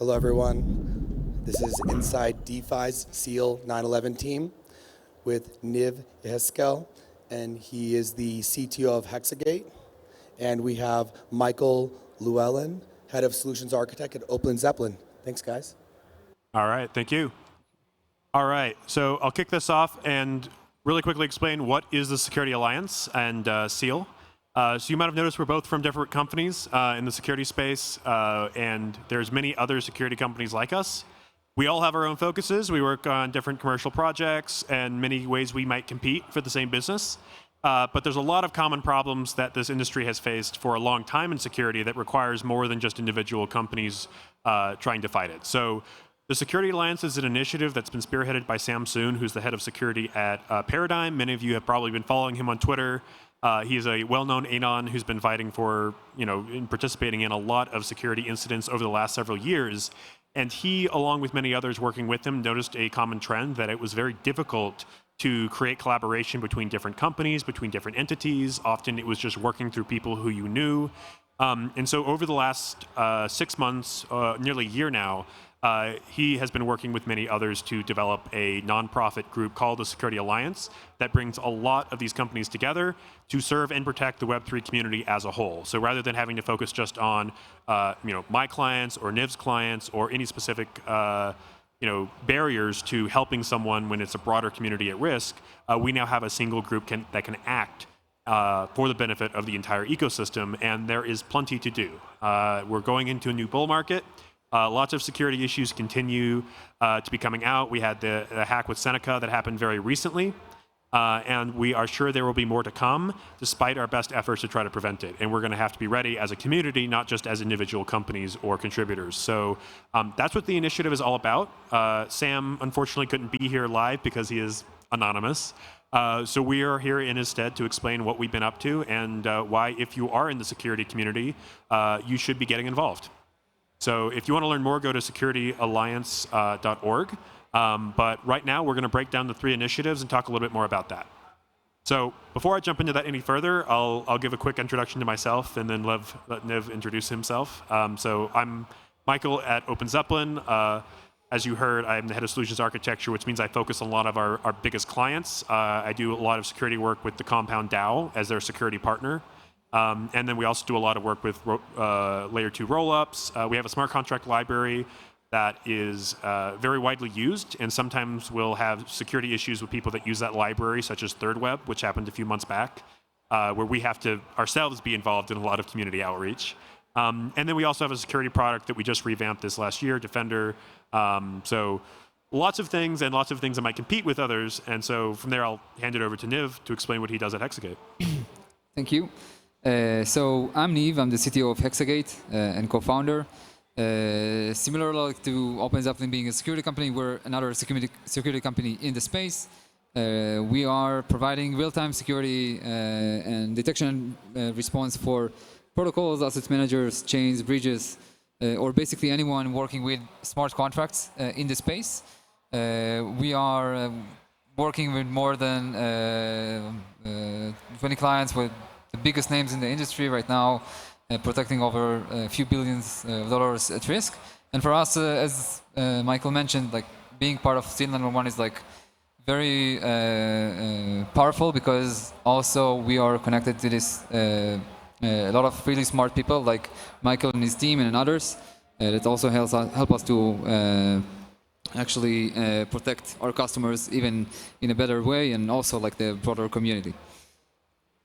Hello, everyone. This is inside DeFi's SEAL 911 team with Yehezkel, and he is the CTO of Hexagate. And we have Michael Lewellen, Head of Solutions Architect at OpenZeppelin. Thanks, guys. All right, thank you. All right, so I'll kick this off and really quickly explain what is the Security Alliance and SEAL. So you might have noticed we're both from different companies in the security space, and there's many other security companies like us. We all have our own focuses. We work on different commercial projects and many ways we might compete for the same business. But there's a lot of common problems that this industry has faced for a long time in security that requires more than just individual companies trying to fight it. So the Security Alliance is an initiative that's been spearheaded by Sam Soon, who's the head of security at Paradigm. Many of you have probably been following him on Twitter. He is a well-known Anon who's been fighting for, and participating in a lot of security incidents over the last several years. And he, along with many others working with him, noticed a common trend that it was very difficult to create collaboration between different companies, between different entities. Often it was just working through people who you knew. And so over the last 6 months, nearly a year now, he has been working with many others to develop a nonprofit group called the Security Alliance that brings a lot of these companies together to serve and protect the Web3 community as a whole. So rather than having to focus just on my clients or Niv's clients or any specific barriers to helping someone when it's a broader community at risk, we now have a single group that can act for the benefit of the entire ecosystem, and there is plenty to do. We're going into a new bull market. Lots of security issues continue to be coming out. We had the hack with Seneca that happened very recently, and we are sure there will be more to come, despite our best efforts to try to prevent it. And we're going to have to be ready as a community, not just as individual companies or contributors. So that's what the initiative is all about. Sam, unfortunately, couldn't be here live because he is anonymous. So we are here in his stead to explain what we've been up to and why, if you are in the security community, you should be getting involved. So if you want to learn more, go to securityyalliance.org. But right now, we're going to break down the 3 initiatives and talk a little bit more about that. So before I jump into that any further, I'll give a quick introduction to myself and then let Niv introduce himself. So I'm Michael at OpenZeppelin. As you heard, I'm the head of solutions architecture, which means I focus on a lot of our biggest clients. I do a lot of security work with the Compound DAO as their security partner. And then we also do a lot of work with layer 2 rollups. We have a smart contract library that is very widely used, and sometimes we'll have security issues with people that use that library, such as ThirdWeb, which happened a few months back, where we have to ourselves be involved in a lot of community outreach. And then we also have a security product that we just revamped this last year, Defender. So lots of things and lots of things that might compete with others. And so from there, I'll hand it over to Niv to explain what he does at Hexagate. Thank you. So I'm Niv, I'm the CTO of Hexagate and co-founder. Similar to OpenZeppelin being a security company, we're another security company in the space. We are providing real-time security and detection response for protocols, asset managers, chains, bridges, or basically anyone working with smart contracts in the space. We are working with more than 20 clients with the biggest names in the industry right now, protecting over a few billions of dollars at risk. And for us, as Michael mentioned, being part of SEAL 911 is very powerful, because also we are connected to this a lot of really smart people like Michael and his team and others that also help us to actually protect our customers even in a better way, and also the broader community.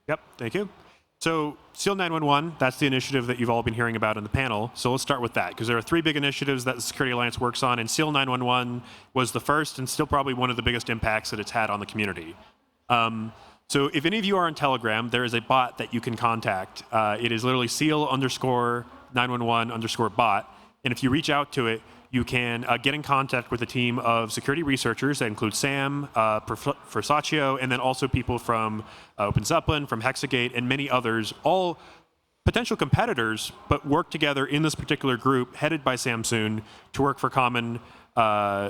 Yep, thank you. So SEAL 911, that's the initiative that you've all been hearing about in the panel. So let's start with that, because there are 3 big initiatives that the Security Alliance works on, and SEAL 911 was the first and still probably one of the biggest impacts that it's had on the community. So if any of you are on Telegram, there is a bot that you can contact. It is literally SEAL_911_bot. And if you reach out to it, you can get in contact with a team of security researchers that include Sam, Forsaccio, and then also people from OpenZeppelin, from Hexagate, and many others, all potential competitors, but work together in this particular group headed by Sam Soon to work for common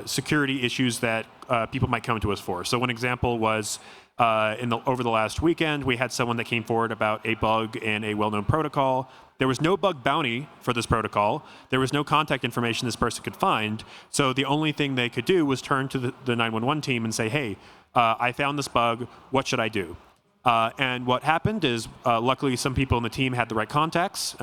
security issues that people might come to us for. So one example was over the last weekend, we had someone that came forward about a bug in a well-known protocol. There was no bug bounty for this protocol. There was no contact information this person could find. So the only thing they could do was turn to the 911 team and say, hey, I found this bug. What should I do? And what happened is, luckily, some people in the team had the right contacts.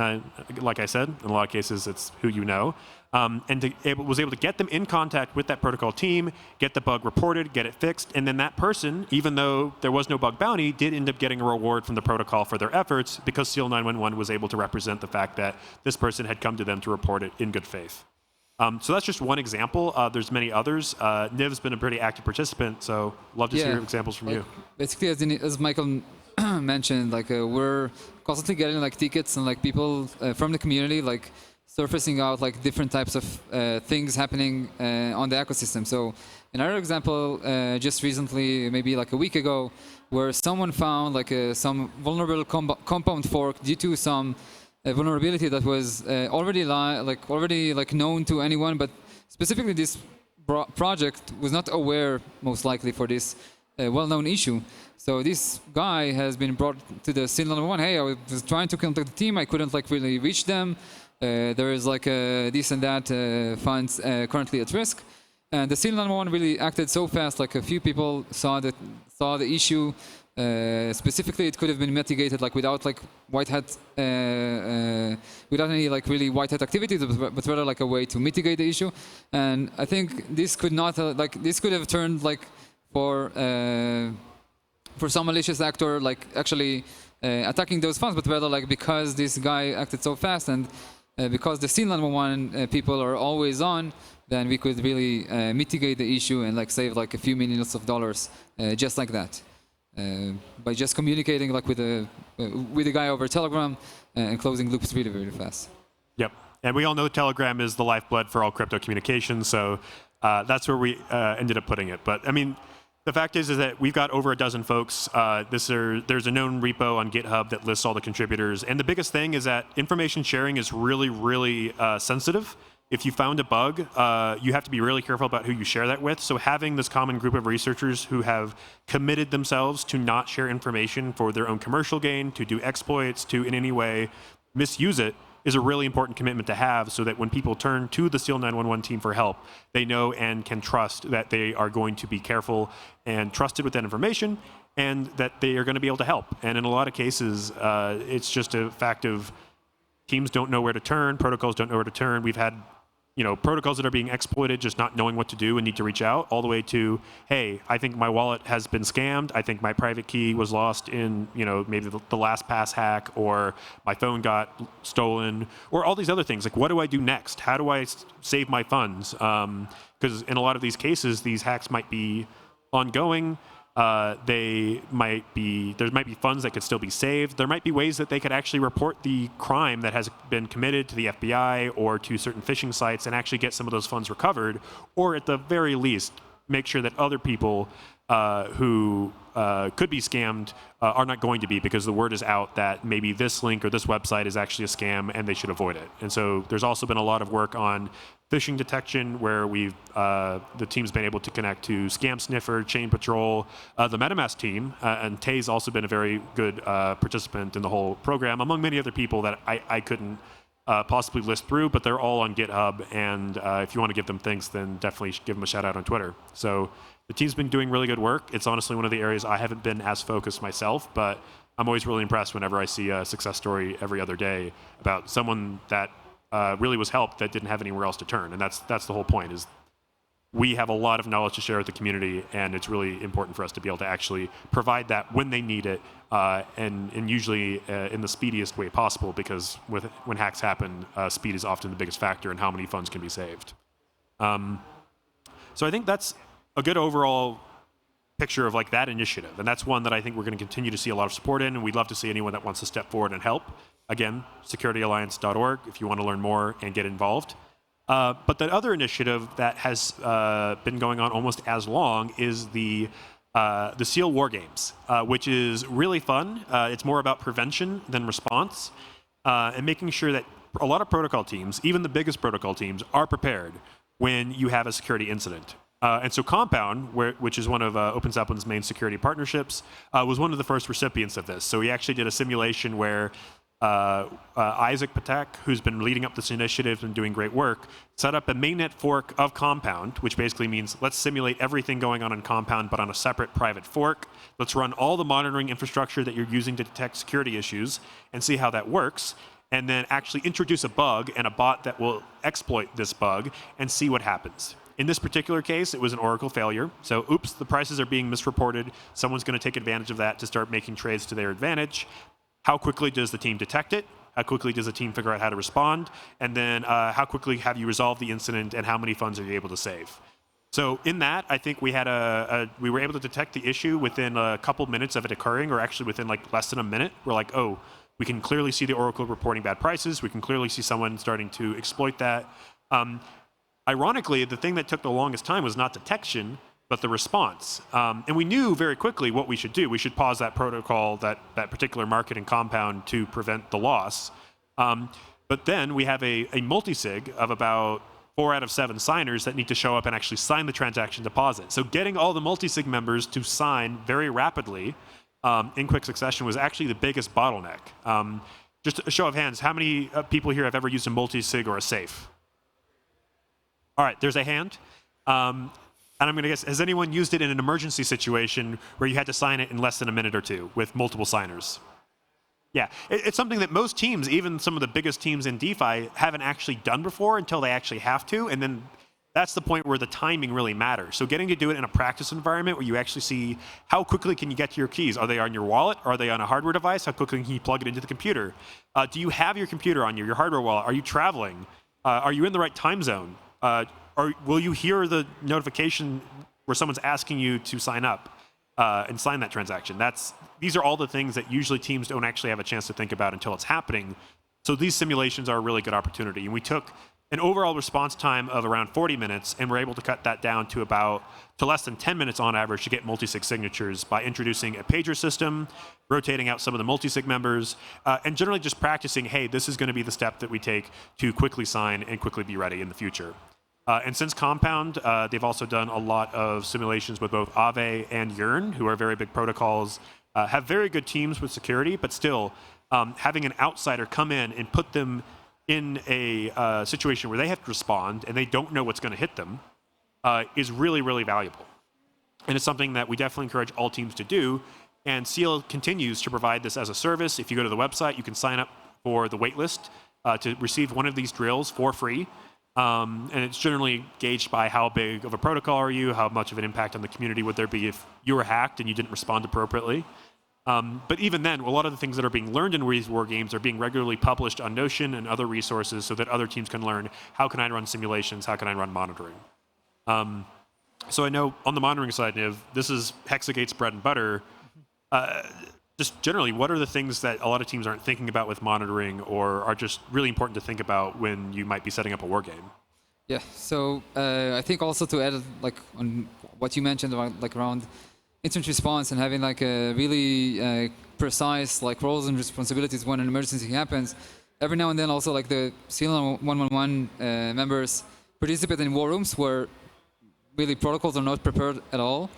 Like I said, in a lot of cases, it's who you know. And was able to get them in contact with that protocol team, get the bug reported, get it fixed, and then that person, even though there was no bug bounty, did end up getting a reward from the protocol for their efforts because SEAL 911 was able to represent the fact that this person had come to them to report it in good faith. So that's just one example. There's many others. Niv's been a pretty active participant, so love to hear examples from you. Basically, as Michael mentioned, we're constantly getting tickets and people from the community surfacing out different types of things happening on the ecosystem. So another example, just recently, maybe a week ago, where someone found some vulnerable compound fork due to some vulnerability that was already known to anyone, but specifically this project was not aware, most likely, for this well-known issue. So this guy has been brought to the SEAL 911. Hey, I was trying to contact the team. I couldn't really reach them. There is this and that funds currently at risk. And the SEAL 911 really acted so fast. A few people saw the issue. Specifically, it could have been mitigated without white hat, without any really white hat activities, but rather a way to mitigate the issue. And I think this could not this could have turned for some malicious actor actually attacking those funds, but rather because this guy acted so fast and because the SEAL 911 people are always on, then we could really mitigate the issue and save a few millions of dollars just like that. By just communicating with the guy over Telegram and closing loops really, really fast. Yep. And we all know Telegram is the lifeblood for all crypto communications, so that's where we ended up putting it. But I mean, the fact is that we've got over a dozen folks. There's a known repo on GitHub that lists all the contributors. And the biggest thing is that information sharing is really, really sensitive. If you found a bug, you have to be really careful about who you share that with. So having this common group of researchers who have committed themselves to not share information for their own commercial gain, to do exploits, to in any way misuse it, is a really important commitment to have so that when people turn to the SEAL 911 team for help, they know and can trust that they are going to be careful and trusted with that information and that they are going to be able to help. And in a lot of cases, it's just a fact of teams don't know where to turn, protocols don't know where to turn. We've had protocols that are being exploited, just not knowing what to do and need to reach out, all the way to, hey, I think my wallet has been scammed. I think my private key was lost in, maybe the LastPass hack, or my phone got stolen, or all these other things. What do I do next? How do I save my funds? Because in a lot of these cases, these hacks might be ongoing. There might be funds that could still be saved. There might be ways that they could actually report the crime that has been committed to the FBI or to certain phishing sites and actually get some of those funds recovered, or at the very least, make sure that other people who could be scammed are not going to be, because the word is out that maybe this link or this website is actually a scam and they should avoid it. And so there's also been a lot of work on phishing detection, where the team's been able to connect to Scam Sniffer, Chain Patrol, the MetaMask team, and Tay's also been a very good participant in the whole program, among many other people that I couldn't possibly list through, but they're all on GitHub, and if you want to give them thanks, then definitely give them a shout out on Twitter. So the team's been doing really good work. It's honestly one of the areas I haven't been as focused myself, but I'm always really impressed whenever I see a success story every other day about someone that really was helped that didn't have anywhere else to turn. And that's the whole point, is we have a lot of knowledge to share with the community, and it's really important for us to be able to actually provide that when they need it, and usually in the speediest way possible, because when hacks happen, speed is often the biggest factor in how many funds can be saved. So I think that's a good overall picture of that initiative, and that's one that I think we're going to continue to see a lot of support in, and we'd love to see anyone that wants to step forward and help. Again, securityalliance.org if you want to learn more and get involved. But that other initiative that has been going on almost as long is the SEAL War Games, which is really fun. It's more about prevention than response, and making sure that a lot of protocol teams, even the biggest protocol teams, are prepared. when you have a security incident. And so Compound, which is one of OpenZeppelin's main security partnerships, was one of the first recipients of this. So we actually did a simulation where Isaac Patek, who's been leading up this initiative and doing great work, set up a mainnet fork of Compound, which basically means let's simulate everything going on in Compound, but on a separate private fork. Let's run all the monitoring infrastructure that you're using to detect security issues and see how that works, and then actually introduce a bug and a bot that will exploit this bug and see what happens. In this particular case, it was an Oracle failure. So, oops, the prices are being misreported. Someone's going to take advantage of that to start making trades to their advantage. How quickly does the team detect it? How quickly does the team figure out how to respond? And then how quickly have you resolved the incident, and how many funds are you able to save? So in that, I think we had we were able to detect the issue within a couple minutes of it occurring, or actually within like less than a minute. We're like, oh, we can clearly see the Oracle reporting bad prices. We can clearly see someone starting to exploit that. Ironically, the thing that took the longest time was not detection, but the response. And we knew very quickly what we should do. We should pause that protocol, that particular market and Compound, to prevent the loss. But then we have a multi-sig of about 4 out of 7 signers that need to show up and actually sign the transaction deposit. So getting all the multi-sig members to sign very rapidly in quick succession was actually the biggest bottleneck. Just a show of hands, how many people here have ever used a multi-sig or a safe? All right, there's a hand. And I'm going to guess, has anyone used it in an emergency situation where you had to sign it in less than a minute or two with multiple signers? Yeah, it's something that most teams, even some of the biggest teams in DeFi, haven't actually done before until they actually have to. And then that's the point where the timing really matters. So getting to do it in a practice environment where you actually see how quickly can you get to your keys? Are they on your wallet? Are they on a hardware device? How quickly can you plug it into the computer? Do you have your computer on your hardware wallet? Are you traveling? Are you in the right time zone? Or will you hear the notification where someone's asking you to sign up and sign that transaction? These are all the things that usually teams don't actually have a chance to think about until it's happening. So these simulations are a really good opportunity. And we took an overall response time of around 40 minutes, and we're able to cut that down to less than 10 minutes on average to get multi-sig signatures by introducing a pager system, rotating out some of the multi-sig members, and generally just practicing, hey, this is going to be the step that we take to quickly sign and quickly be ready in the future. And since Compound, they've also done a lot of simulations with both Aave and Yearn, who are very big protocols, have very good teams with security, but still having an outsider come in and put them in a situation where they have to respond and they don't know what's going to hit them is really, really valuable. And it's something that we definitely encourage all teams to do. And Seal continues to provide this as a service. If you go to the website, you can sign up for the waitlist to receive one of these drills for free. And it's generally gauged by how big of a protocol are you, how much of an impact on the community would there be if you were hacked and you didn't respond appropriately. But even then, a lot of the things that are being learned in these war games are being regularly published on Notion and other resources so that other teams can learn, how can I run simulations, how can I run monitoring? So I know on the monitoring side, Niv, this is Hexagate's bread and butter. Just generally, what are the things that a lot of teams aren't thinking about with monitoring or are just really important to think about when you might be setting up a war game? Yeah, so I think also to add on what you mentioned around instant response and having a really precise roles and responsibilities when an emergency happens. Every now and then also the Seal 111 members participate in war rooms where really protocols are not prepared at all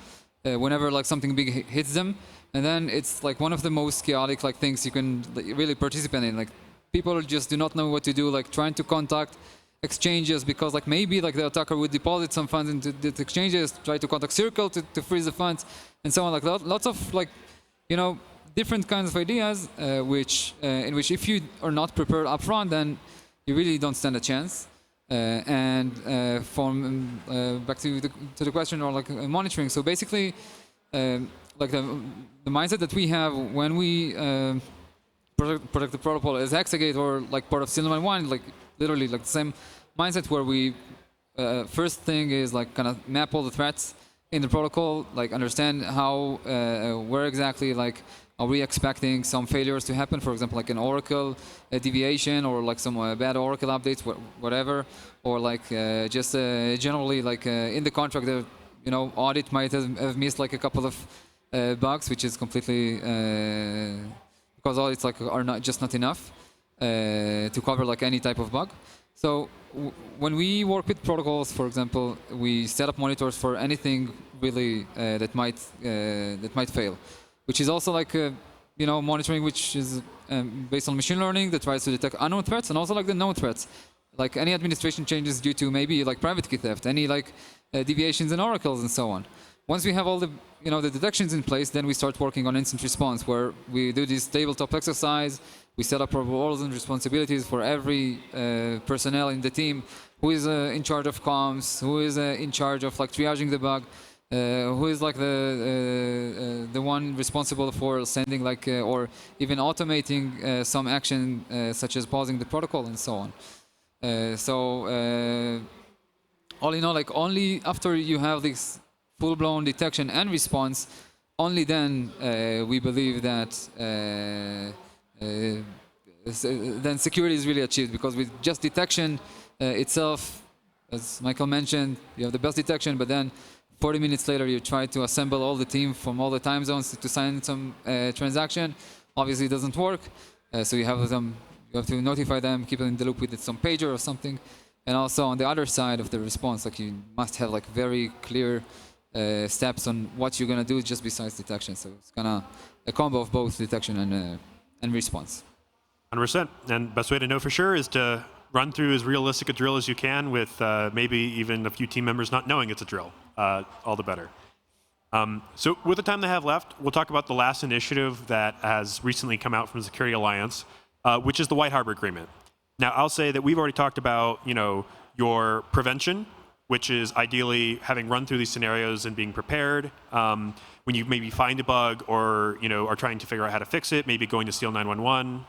whenever something big hits them. And then it's one of the most chaotic things you can really participate in. People just do not know what to do, trying to contact exchanges because maybe the attacker would deposit some funds into the exchanges, try to contact Circle to freeze the funds, and so on. Lots of different kinds of ideas, in which if you are not prepared upfront, then you really don't stand a chance. Back to the question or monitoring. So basically, the mindset that we have when we protect the protocol as Hexagate or part of Seal 111, literally the same mindset where we first thing is kind of map all the threats in the protocol, understand how where exactly are we expecting some failures to happen, for example an Oracle deviation or some bad Oracle updates, whatever, or just generally in the contract the audit might have missed a couple of bugs, which is completely because audits are not enough. to cover like any type of bug. So when we work with protocols, for example, we set up monitors for anything really that might fail, which is also like monitoring, which is based on machine learning that tries to detect unknown threats and also like the known threats, like any administration changes due to maybe like private key theft, any like deviations in oracles and so on. Once we have all the the detections in place, then we start working on incident response, where we do this tabletop exercise. We set up roles and responsibilities for every personnel in the team, who is in charge of comms, who is in charge of like triaging the bug, who is like the one responsible for sending like or even automating some action such as pausing the protocol and so on. All in all, like only after you have this full-blown detection and response, only then we believe that then security is really achieved, because with just detection itself, as Michael mentioned, you have the best detection, but then 40 minutes later you try to assemble all the team from all the time zones to sign some transaction. Obviously it doesn't work, so you have to notify them, keep them in the loop with some pager or something. And also on the other side of the response, like you must have like very clear steps on what you're gonna do just besides detection. So it's kinda a combo of both detection and response. 100%. And best way to know for sure is to run through as realistic a drill as you can with maybe even a few team members not knowing it's a drill. All the better. So with the time they have left, we'll talk about the last initiative that has recently come out from the Security Alliance, which is the White Harbor Agreement. Now, I'll say that we've already talked about, your prevention, which is ideally having run through these scenarios and being prepared. When you maybe find a bug or, are trying to figure out how to fix it, maybe going to SEAL 911.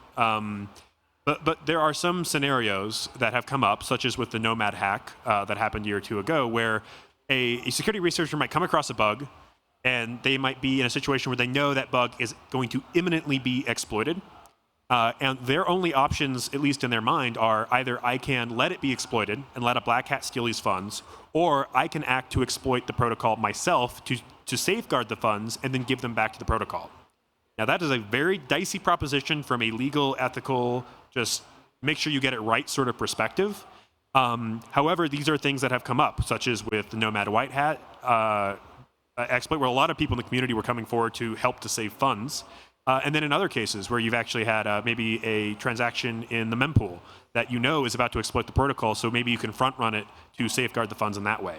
But there are some scenarios that have come up, such as with the Nomad hack that happened a year or two ago, where a security researcher might come across a bug, and they might be in a situation where they know that bug is going to imminently be exploited. And their only options, at least in their mind, are either I can let it be exploited and let a black hat steal these funds, or I can act to exploit the protocol myself to safeguard the funds and then give them back to the protocol. Now, that is a very dicey proposition from a legal, ethical, just make sure you get it right sort of perspective. However, these are things that have come up, such as with the Nomad White Hat exploit, where a lot of people in the community were coming forward to help to save funds. And then in other cases where you've actually had maybe a transaction in the mempool that is about to exploit the protocol, so maybe you can front run it to safeguard the funds in that way.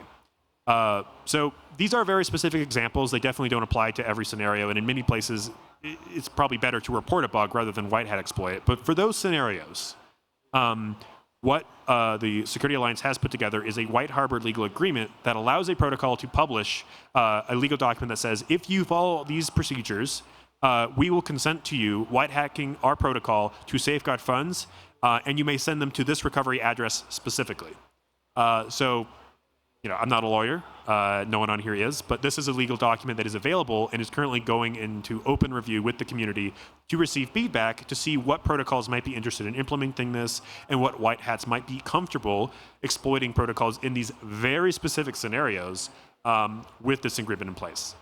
So these are very specific examples. They definitely don't apply to every scenario, and in many places it's probably better to report a bug rather than white hat exploit it. But for those scenarios, what the Security Alliance has put together is a White Harbor legal agreement that allows a protocol to publish a legal document that says, if you follow these procedures, we will consent to you white hacking our protocol to safeguard funds, and you may send them to this recovery address specifically. So, I'm not a lawyer. No one on here is, but this is a legal document that is available and is currently going into open review with the community to receive feedback to see what protocols might be interested in implementing this and what white hats might be comfortable exploiting protocols in these very specific scenarios with this agreement in place.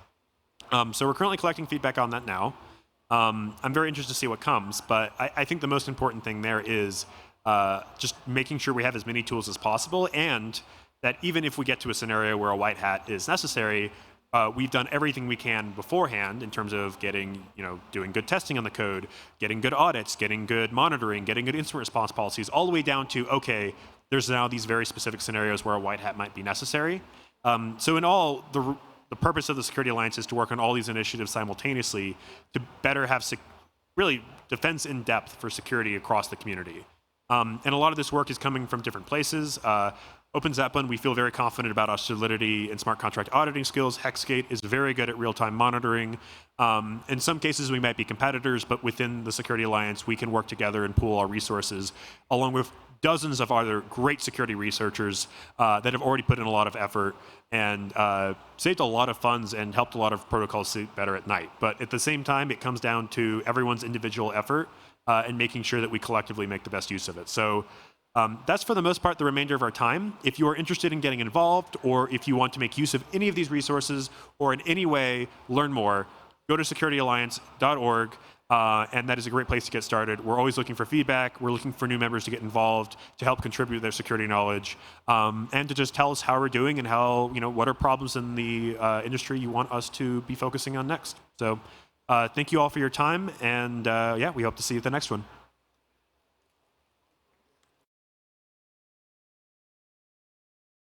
So we're currently collecting feedback on that now. I'm very interested to see what comes, but I think the most important thing there is just making sure we have as many tools as possible, and that even if we get to a scenario where a white hat is necessary, we've done everything we can beforehand in terms of getting, doing good testing on the code, getting good audits, getting good monitoring, getting good incident response policies, all the way down to, okay, there's now these very specific scenarios where a white hat might be necessary. So in all, the purpose of the Security Alliance is to work on all these initiatives simultaneously to better have really defense in depth for security across the community. And a lot of this work is coming from different places. OpenZeppelin, we feel very confident about our Solidity and smart contract auditing skills. Hexagate is very good at real-time monitoring. In some cases, we might be competitors, but within the Security Alliance, we can work together and pool our resources, along with dozens of other great security researchers that have already put in a lot of effort and saved a lot of funds and helped a lot of protocols sleep better at night. But at the same time, it comes down to everyone's individual effort and making sure that we collectively make the best use of it. So that's for the most part the remainder of our time. If you are interested in getting involved, or if you want to make use of any of these resources or in any way learn more, go to securityalliance.org. and that is a great place to get started. We're always looking for feedback. We're looking for new members to get involved, to help contribute their security knowledge, and to just tell us how we're doing and how, what are problems in the industry you want us to be focusing on next. So thank you all for your time, and yeah, we hope to see you at the next one.